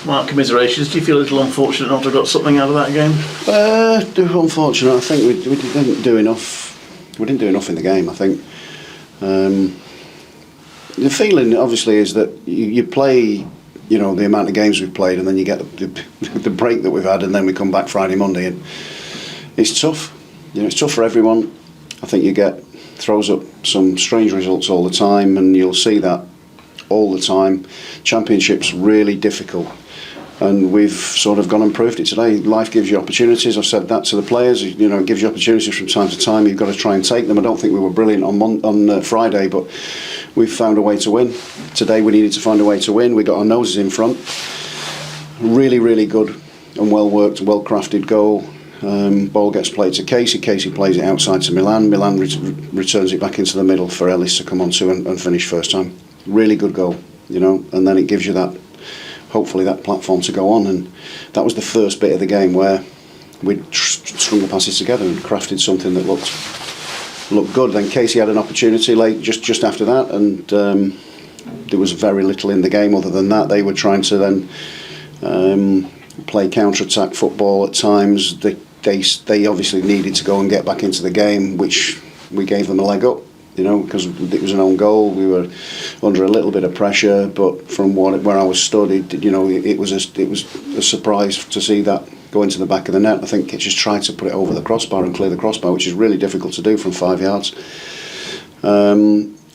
Mark, commiserations. Do you feel a little unfortunate not to have got something out of that game? Unfortunate. I think we didn't do enough. We didn't do enough in the game. I think the feeling obviously is that you play, the amount of games we've played, and then you get the break that we've had, and then we come back Friday, Monday, and it's tough. It's tough for everyone. I think throws up some strange results all the time, and you'll see that all the time. Championship's really difficult, and we've sort of gone and proved it today. Life gives you opportunities. I've said that to the players. It gives you opportunities from time to time. You've got to try and take them. I don't think we were brilliant on Friday, but we've found a way to win. Today we needed to find a way to win. We got our noses in front. Really, really good and well worked, well crafted goal. Ball gets played to Casey. Casey plays it outside to Milan. Milan returns it back into the middle for Ellis to come onto and finish first time. Really good goal, and then it gives you that, hopefully, that platform to go on. And that was the first bit of the game where we strung the passes together and crafted something that looked good. Then Casey had an opportunity late, just after that, and there was very little in the game other than that. They were trying to then play counter-attack football at times. They obviously needed to go and get back into the game, which we gave them a leg up, because it was an own goal. We were under a little bit of pressure, but from where I was stood, it was a surprise to see that go into the back of the net. I think it just tried to put it over the crossbar and clear the crossbar, which is really difficult to do from 5 yards.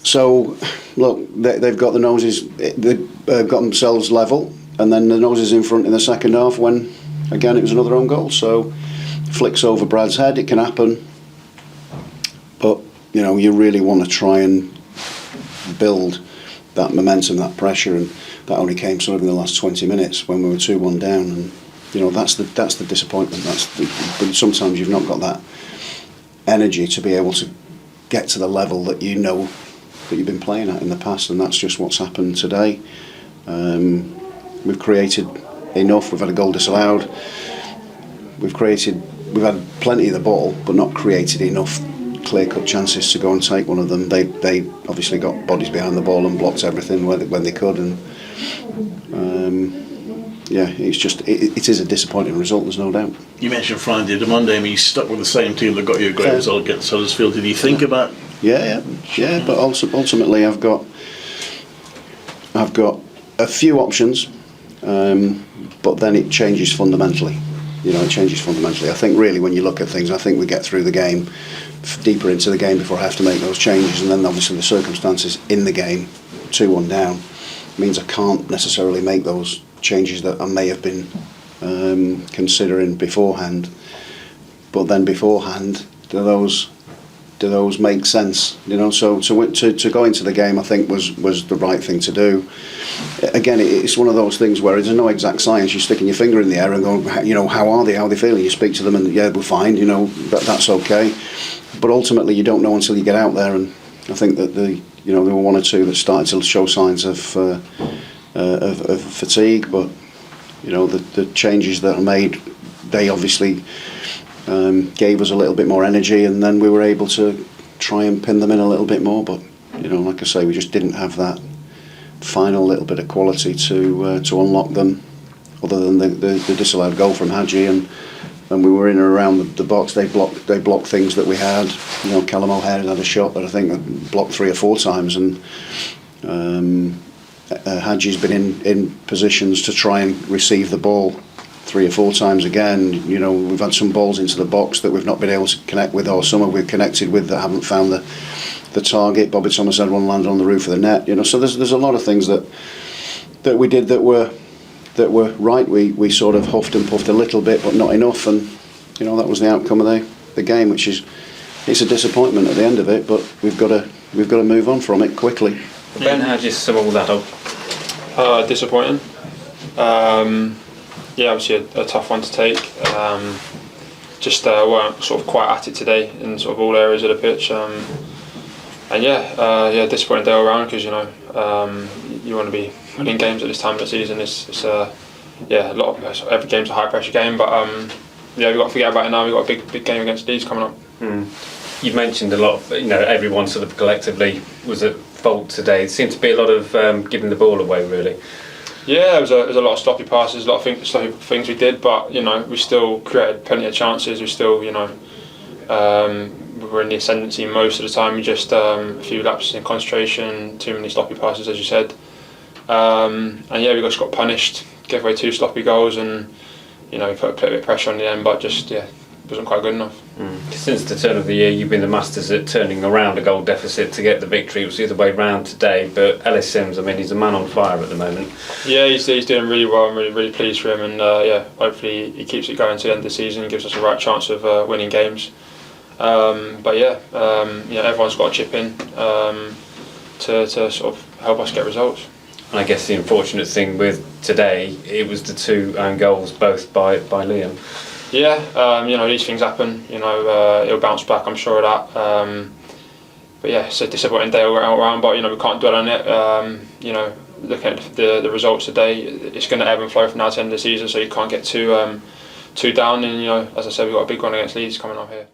So, look, they've got the noses, they've got themselves level, and then the noses in front in the second half when, again, it was another own goal. So, flicks over Brad's head, it can happen, but you really want to try and build that momentum, that pressure, and that only came sort of in the last 20 minutes when we were 2-1 down, and that's the disappointment. But sometimes you've not got that energy to be able to get to the level that that you've been playing at in the past, and that's just what's happened today. We've created enough. We've had a goal disallowed. We've had plenty of the ball, but not created enough clear-cut chances to go and take one of them. They obviously got bodies behind the ball and blocked everything when they could, and it is a disappointing result. There's no doubt. You mentioned Friday to Monday. I mean, you stuck with the same team that got you a great result against Huddersfield. Did you think about? Yeah. But ultimately, I've got a few options, but then it changes fundamentally. It changes fundamentally. I think really when you look at things, I think we get through the game, deeper into the game before I have to make those changes, and then obviously the circumstances in the game, 2-1 down, means I can't necessarily make those changes that I may have been considering beforehand. But then beforehand, do those make sense? So to go into the game, I think was the right thing to do. Again, it's one of those things where there's no exact science. You're sticking your finger in the air and going, how are they feeling? You speak to them and we're fine. That's okay. But ultimately, you don't know until you get out there. And I think that there were one or two that started to show signs of fatigue. But the changes that are made, they obviously gave us a little bit more energy, and then we were able to try and pin them in a little bit more. But like I say, we just didn't have that final little bit of quality to unlock them, other than the disallowed goal from Hadji, and we were in and around the box. They blocked things that we had. Callum O'Hare had a shot that I think blocked 3 or 4 times, and Hadji's been in positions to try and receive the ball 3 or 4 times again. We've had some balls into the box that we've not been able to connect with, or some we've connected with that haven't found the target. Bobby Thomas had one landed on the roof of the net. So there's a lot of things that we did that were right. We sort of huffed and puffed a little bit, but not enough, and that was the outcome of the game, which is, it's a disappointment at the end of it, but we've got to move on from it quickly. Ben, how do you sum all that up? Disappointing. Obviously a tough one to take. Just weren't sort of quite at it today in sort of all areas of the pitch. Disappointing day all around, because you want to be winning games at this time of the season. It's a lot of, every game's a high pressure game, but we've got to forget about it now. We've got a big game against Leeds coming up. You've mentioned a lot of, everyone sort of collectively was at fault today. It seemed to be a lot of giving the ball away, really. Yeah, there was a lot of sloppy passes, a lot of sloppy things we did, but you know we still created plenty of chances. We still, you know, we were in the ascendancy most of the time. We just a few lapses in concentration, too many sloppy passes, as you said, and yeah, we just got punished, gave away 2 sloppy goals, and you know we put a bit of pressure on the end, but just wasn't quite good enough. Since the turn of the year, you've been the masters at turning around a goal deficit to get the victory. It was the other way round today, but Ellis Sims, I mean, he's a man on fire at the moment. Yeah, he's doing really well. I'm really pleased for him, and yeah, hopefully he keeps it going to the end of the season and gives us a right chance of winning games. But yeah, everyone's got to chip in to sort of help us get results. And I guess the unfortunate thing with today, it was the 2 own goals, both by Liam. Yeah, you know, these things happen. You know, he'll bounce back, I'm sure of that. But yeah, it's a disappointing day all around. But you know, we can't dwell on it. You know, looking at the results today, it's going to ebb and flow from now to the end of the season. So you can't get too down. And you know, as I said, we've got a big one against Leeds coming up here.